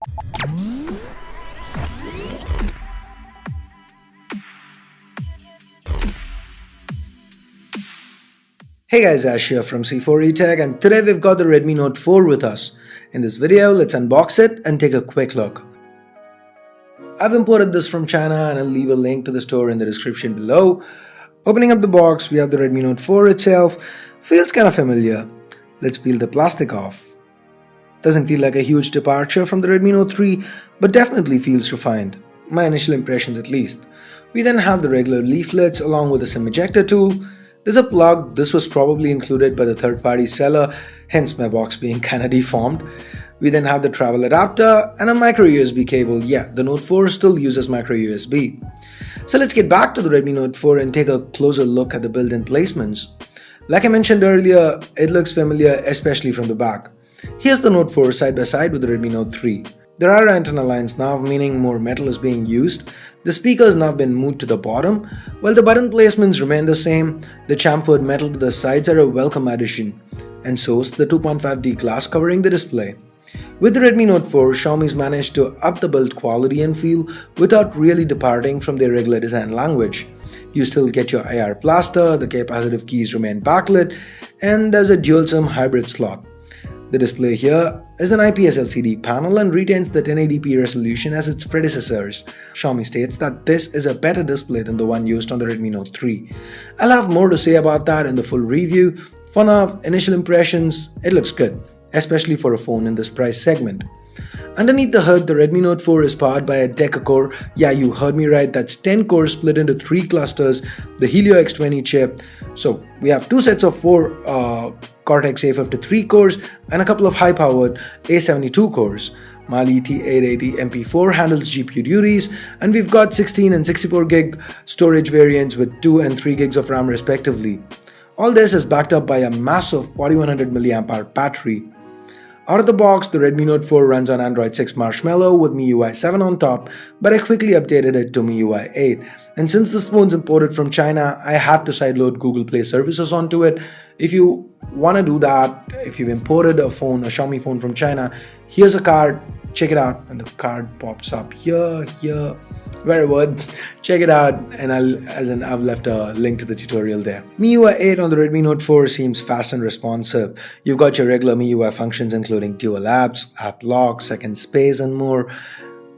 Hey guys, Ash here from C4eTech, and today we've got the Redmi Note 4 with us. In this video, let's unbox it and take a quick look. I've imported this from China and I'll leave a link to the store in the description below. Opening up the box, we have the Redmi Note 4 itself. Feels kind of familiar. Let's peel the plastic off. Doesn't feel like a huge departure from the Redmi Note 3, but definitely feels refined. My initial impressions at least. We then have the regular leaflets along with a SIM ejector tool. There's a plug. This was probably included by the third-party seller, hence my box being kinda deformed. We then have the travel adapter and a micro USB cable. Yeah, the Note 4 still uses micro USB. So let's get back to the Redmi Note 4 and take a closer look at the built-in placements. Like I mentioned earlier, it looks familiar, especially from the back. Here's the Note 4 side by side with the Redmi Note 3. There are antenna lines now, meaning more metal is being used. The speakers now been moved to the bottom. While the button placements remain the same, the chamfered metal to the sides are a welcome addition. And so is the 2.5D glass covering the display. With the Redmi Note 4, Xiaomi's managed to up the build quality and feel without really departing from their regular design language. You still get your IR plaster, the capacitive keys remain backlit, and there's a dual SIM hybrid slot. The display here is an IPS LCD panel and retains the 1080p resolution as its predecessors. Xiaomi states that this is a better display than the one used on the Redmi Note 3. I'll have more to say about that in the full review. For now, initial impressions, it looks good, especially for a phone in this price segment. Underneath the hood, the Redmi Note 4 is powered by a deca-core. Yeah, you heard me right, that's 10 cores split into 3 clusters, the Helio X20 chip. So we have 2 sets of 4 Cortex A53 cores and a couple of high-powered A72 cores. Mali T880 MP4 handles GPU duties, and we've got 16 and 64 gig storage variants with 2 and 3 gigs of RAM respectively. All this is backed up by a massive 4100 mAh battery. Out of the box, the Redmi Note 4 runs on Android 6 Marshmallow with MIUI 7 on top, but I quickly updated it to MIUI 8. And since this phone's imported from China, I had to sideload Google Play services onto it. If you want to do that, if you've imported a Xiaomi phone from China, here's a card, check it out, and the card pops up here, wherever. Check it out, and I've left a link to the tutorial there. MIUI 8 on the Redmi Note 4 seems fast and responsive. You've got your regular MIUI functions including dual apps, app lock, second space, and more.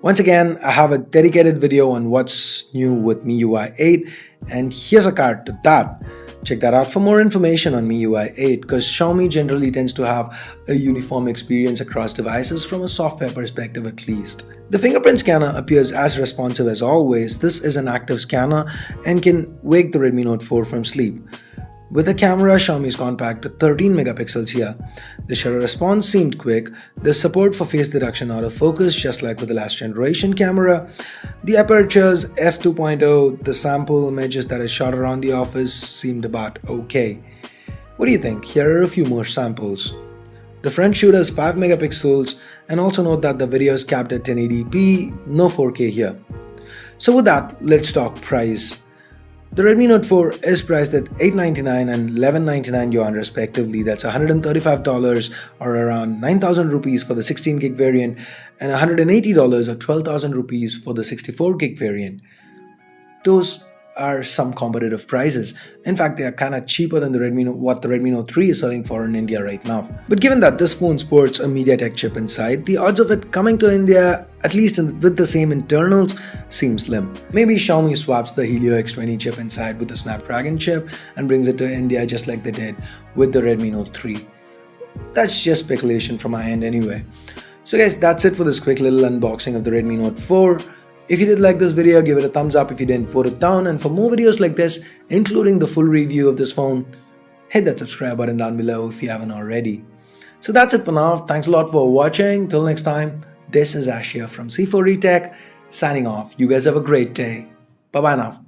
Once again, I have a dedicated video on what's new with MIUI 8, and here's a card to that. Check that out for more information on MIUI 8, because Xiaomi generally tends to have a uniform experience across devices from a software perspective at least. The fingerprint scanner appears as responsive as always. This is an active scanner and can wake the Redmi Note 4 from sleep. With the camera, Xiaomi's gone back to 13 megapixels here. The shutter response seemed quick. There's support for face detection out of focus, just like with the last generation camera. The apertures f2.0, the sample images that I shot around the office seemed about okay. What do you think? Here are a few more samples. The front shooter is 5 megapixels, and also note that the video is capped at 1080p, no 4K here. So with that, let's talk price. The Redmi Note 4 is priced at $899 and $1199 yuan respectively. That's $135 or around 9,000 rupees for the 16 gig variant and $180 or 12,000 rupees for the 64 gig variant. Those are some competitive prices. In fact, they are kind of cheaper than what the Redmi Note 3 is selling for in India right now. But given that this phone sports a MediaTek chip inside, the odds of it coming to India, at least with the same internals, seem slim. Maybe Xiaomi swaps the Helio X20 chip inside with the Snapdragon chip and brings it to India just like they did with the Redmi Note 3. That's just speculation from my end anyway. So guys, that's it for this quick little unboxing of the Redmi Note 4. If you did like this video, give it a thumbs up. If you didn't, vote it down. And for more videos like this, including the full review of this phone, hit that subscribe button down below if you haven't already. So that's it for now. Thanks a lot for watching. Till next time, this is Ash here from C4eTech signing off. You guys have a great day. Bye bye now.